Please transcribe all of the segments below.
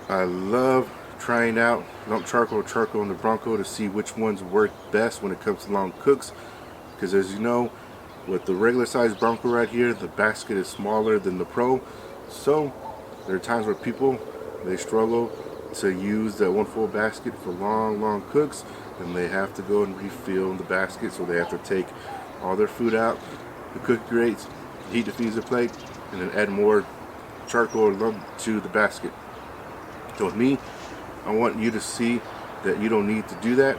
I love trying out lump charcoal or charcoal in the Bronco to see which ones work best when it comes to long cooks, because as you know, with the regular size Bronco right here, the basket is smaller than the Pro, so there are times where people, they struggle to use that one full basket for long cooks, and they have to go and refill the basket, so they have to take all their food out, the cookie grates, heat diffuser plate, and then add more charcoal or lump to the basket. So with me, I want you to see that you don't need to do that.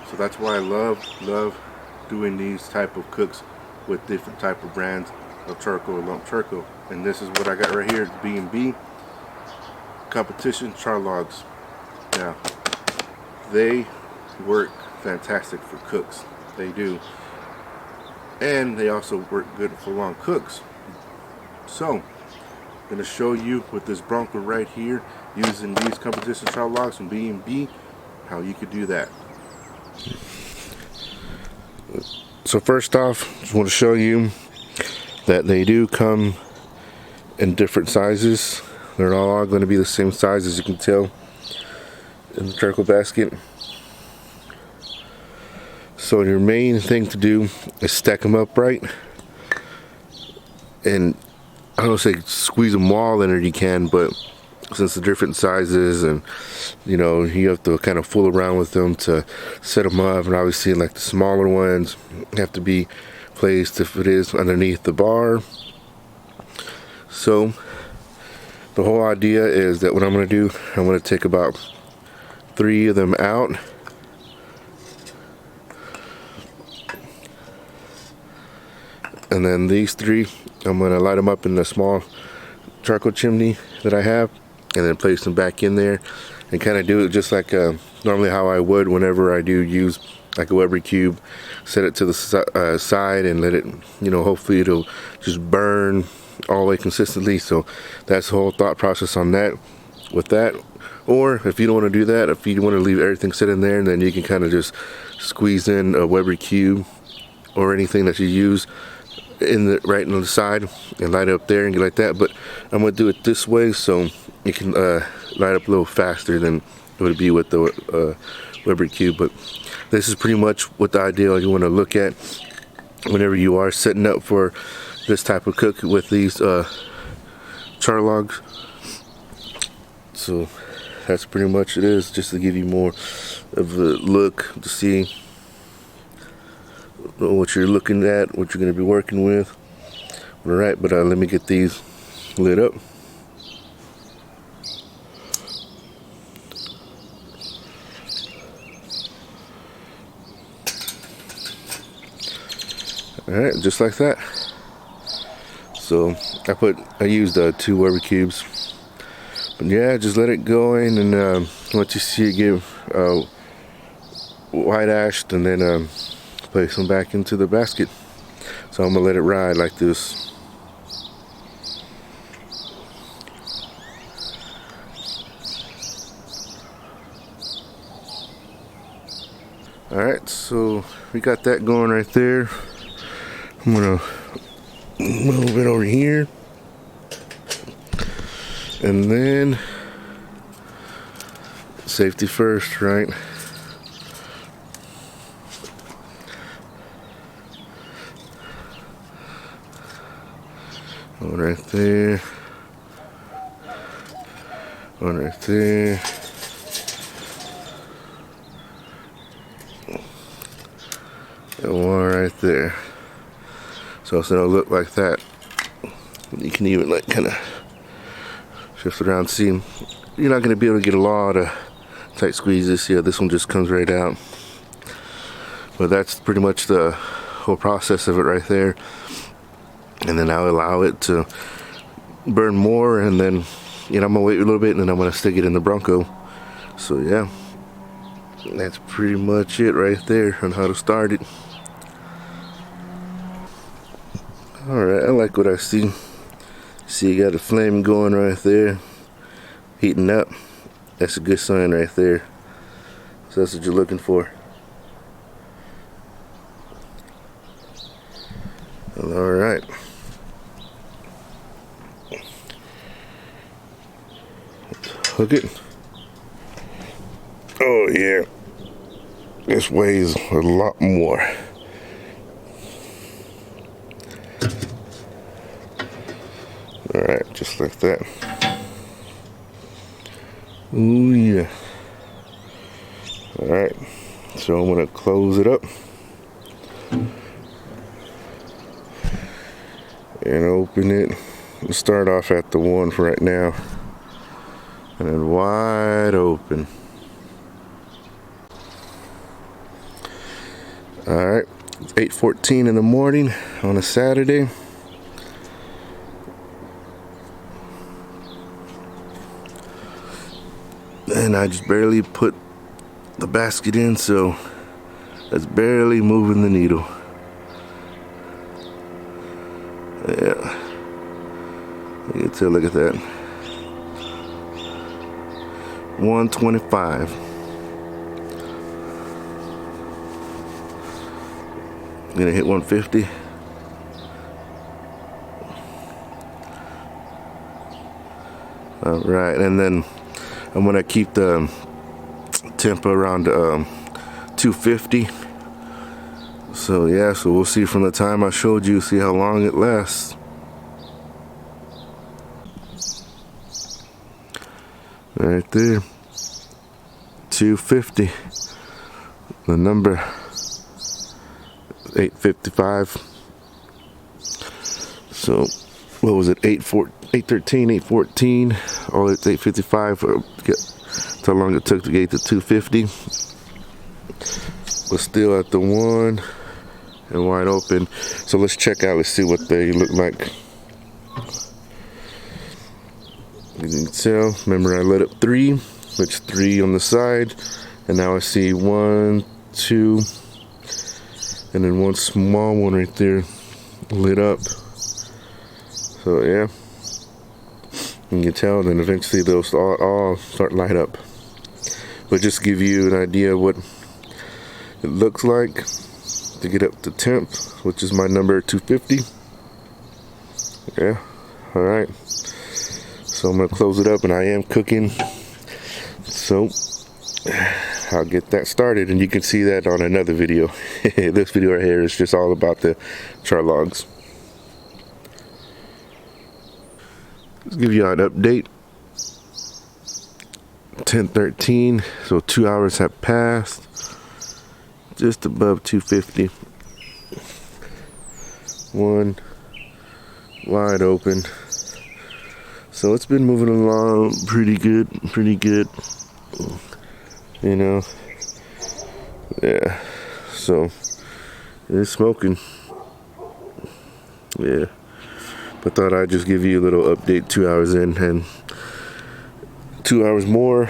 So that's why I love doing these type of cooks with different type of brands of charcoal or lump charcoal. And this is what I got right here, B&B Competition Char logs. Now, they work fantastic for cooks. They do. And they also work good for long cooks. So, I'm going to show you with this Bronco right here, using these competition char logs from B&B, how you could do that. So first off, just want to show you that they do come in different sizes. They're not all going to be the same size, as you can tell in the charcoal basket. So your main thing to do is stack them up right, and I don't say squeeze them all in there, you can, but since the different sizes, and you know, you have to kind of fool around with them to set them up, and obviously like the smaller ones have to be placed, if it is, underneath the bar. So the whole idea is that what I'm going to do, I'm going to take about 3 of them out, and then these 3 I'm going to light them up in the small charcoal chimney that I have, and then place them back in there and kind of do it just like normally how I would whenever I do use like a Weber cube. Set it to the side and let it, you know, hopefully it'll just burn all the way consistently. So that's the whole thought process on that, with that. Or if you don't want to do that, if you want to leave everything sitting there, and then you can kind of just squeeze in a Weber cube or anything that you use in the right on the side and light it up there and get like that. But I'm going to do it this way so you can light up a little faster than it would be with the Weber cube. But this is pretty much what the idea you want to look at whenever you are setting up for this type of cook with these char logs. So that's pretty much it is, just to give you more of a look to see what you're looking at, what you're going to be working with. Alright, but let me get these lit up. Alright, just like that. So I used 2 Weber cubes, but yeah, just let it go in, and once you see it get white ashed, and then place them back into the basket. So I'm gonna let it ride like this. Alright, so we got that going right there. I'm gonna move it over here, and then safety first, right? One right there, one right there, and one right there. So it'll look like that. You can even like kind of shift around. See, you're not going to be able to get a lot of tight squeezes. Yeah, this one just comes right out. But that's pretty much the whole process of it right there. And then I'll allow it to burn more, and then, you know, I'm gonna wait a little bit, and then I'm gonna stick it in the Bronco. So yeah, that's pretty much it right there on how to start it. Alright, I like what I see. See, you got a flame going right there, heating up. That's a good sign right there. So that's what you're looking for. Alright. hook it. Oh yeah, this weighs a lot more. All right, just like that. Ooh yeah. All right, so I'm gonna close it up and open it. Let's start off at the one for right now, and then wide open. All right, it's 8:14 in the morning on a Saturday. And I just barely put the basket in, so that's barely moving the needle. Yeah, you can tell, look at that. 125. Gonna hit 150. All right, and then I'm gonna keep the temp around 250. So yeah, so we'll see from the time I showed you, see how long it lasts. Right there, 250. The number 855. So what was it, 813, 814, oh, it's 855. That's how long it took to get to 250. We're still at the one and wide open. So let's check out, let's see what they look like. You can tell, remember I lit up 3, which 3 on the side, and now I see 1, 2, and then one small one right there lit up. So yeah, you can tell, then eventually those all start light up. But just to give you an idea of what it looks like to get up to temp, which is my number 250. Yeah, all right. So I'm gonna close it up, and I am cooking. So I'll get that started, and you can see that on another video. This video right here is just all about the char logs. Let's give you an update. 10:13, so 2 hours have passed. Just above 250. One wide open. So it's been moving along pretty good, you know. Yeah, so it's smoking. Yeah, but thought I'd just give you a little update 2 hours in, and 2 hours more,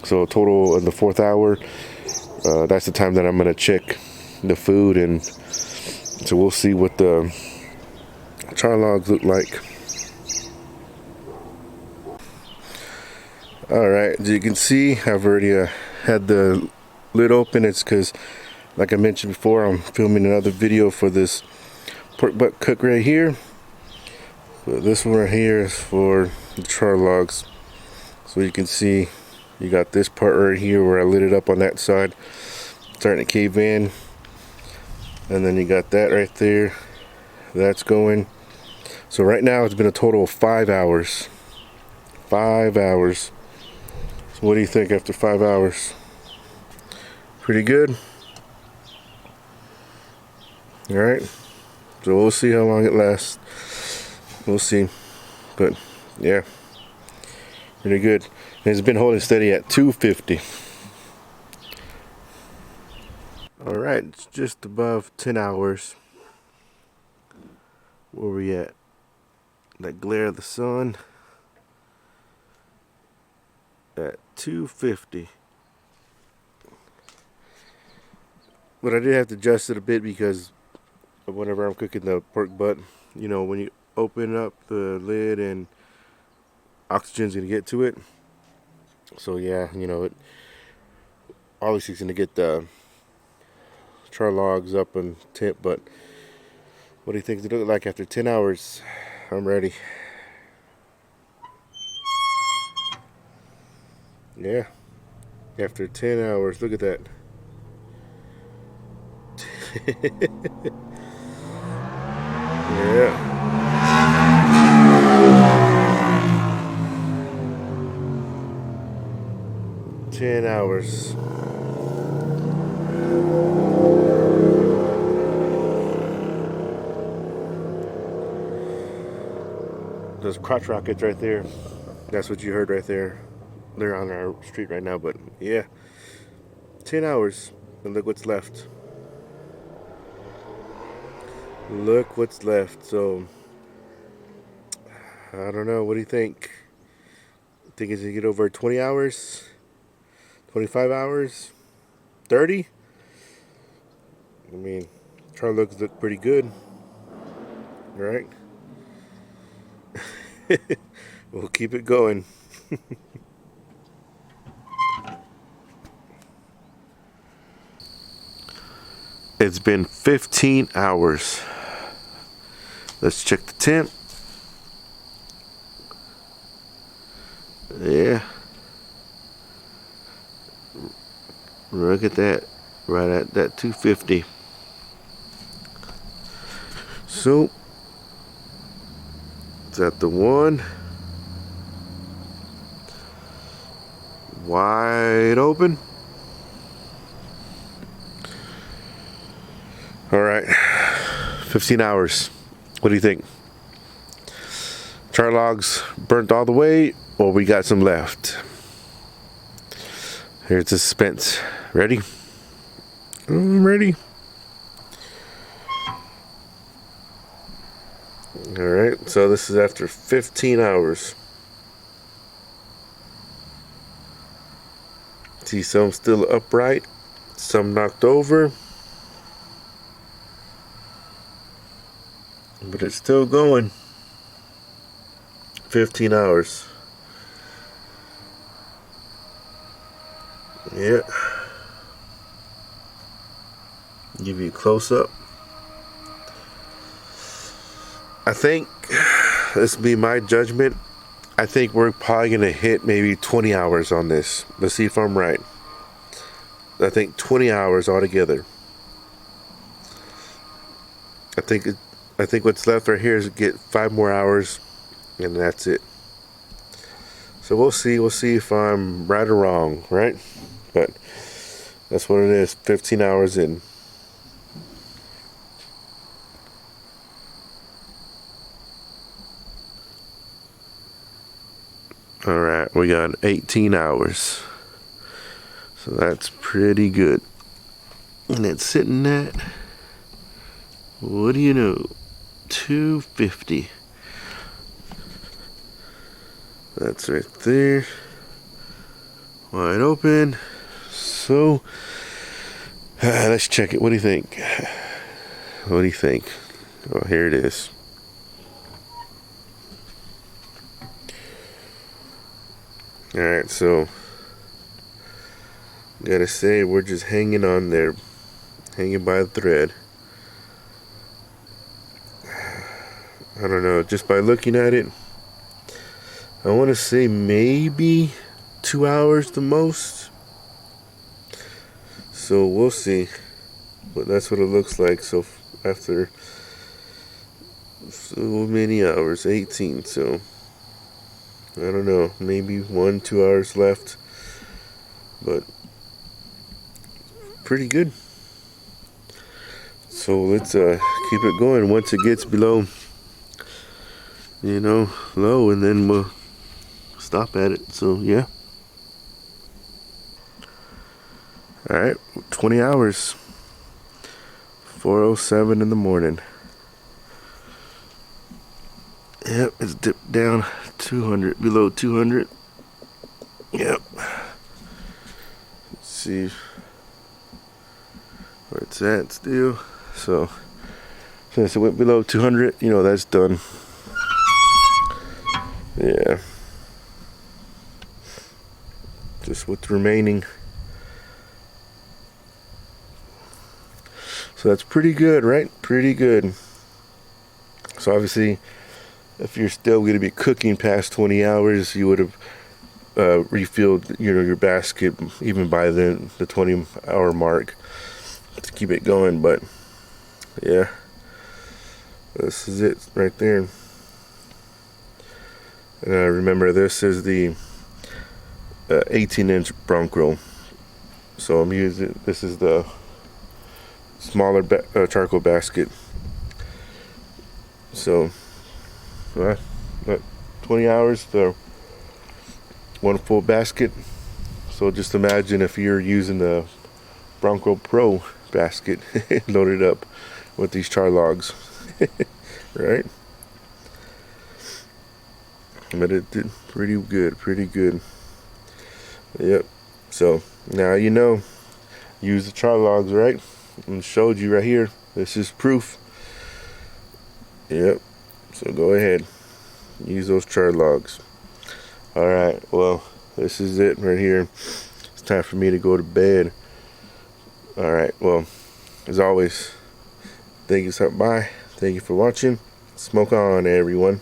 so total in the 4th hour. That's the time that I'm gonna check the food, and so we'll see what the char logs look like. Alright, as you can see, I've already had the lid open. It's because, like I mentioned before, I'm filming another video for this pork butt cook right here. But this one right here is for the char logs. So you can see, you got this part right here where I lit it up on that side, starting to cave in. And then you got that right there, that's going. So right now it's been a total of 5 hours. 5 hours. So what do you think after 5 hours? Pretty good? Alright, so we'll see how long it lasts. We'll see. But yeah, pretty good. And it's been holding steady at 250. Alright, it's just above 10 hours. Where we at? That glare of the sun at 250. But I did have to adjust it a bit because whenever I'm cooking the pork butt, you know, when you open up the lid and oxygen's gonna get to it. So yeah, you know, it obviously is gonna get the char logs up and temp. But what do you think it look like after 10 hours? I'm ready. Yeah, after 10 hours, look at that. Yeah. 10 hours. Those crotch rockets right there. That's what you heard right there. They're on our street right now, but yeah. 10 hours. And look what's left. Look what's left. So, I don't know. What do you think? Think it's gonna get over 20 hours? 25 hours? 30? I mean, Char look pretty good. Right? We'll keep it going. It's been 15 hours. Let's check the temp. Yeah. Look at that. Right at that 250. So, is that the one? Wide open. All right. 15 hours. What do you think? Char logs burnt all the way, or we got some left? Here's the suspense. Ready? I'm ready. Alright, so this is after 15 hours. See some still upright, some knocked over. But it's still going. 15 hours. Yeah. Give you a close up. I think, this will be my judgment, I think we're probably going to hit maybe 20 hours on this. Let's see if I'm right. I think 20 hours altogether. I think what's left right here is get 5 more hours, and that's it. So we'll see if I'm right or wrong, right? But that's what it is, 15 hours in. Alright, we got 18 hours. So that's pretty good. And it's sitting at, what do you know, 250. That's right there. Wide open. So, let's check it. What do you think? What do you think? Oh, here it is. Alright, so gotta say, we're just hanging on there, hanging by the thread. I don't know, just by looking at it, I want to say maybe 2 hours the most. So we'll see, but that's what it looks like. So after so many hours, 18, so I don't know, maybe 1-2 hours left, but pretty good. So let's keep it going. Once it gets below, low, and then we'll stop at it. So yeah. Alright, 20 hours. 4:07 in the morning. Yep, it's dipped down 200, below 200. Yep. Let's see where it's at still. So since it went below 200, that's done. Yeah. Just what's remaining. So that's pretty good, right? Pretty good. So obviously, if you're still going to be cooking past 20 hours, you would have refilled your basket even by the 20-hour mark to keep it going. But yeah, this is it right there. Remember, this is the 18-inch Bronco, so I'm using, this is the smaller charcoal basket. So 20 hours for one full basket. So just imagine if you're using the Bronco Pro basket loaded up with these char logs. Right? But it did pretty good. Yep. So now you know, use the char logs, right? And showed you right here. This is proof. Yep. So go ahead, use those char logs. Alright, well, this is it right here. It's time for me to go to bed. Alright, well, as always, thank you for stopping by. Thank you for watching. Smoke on, everyone.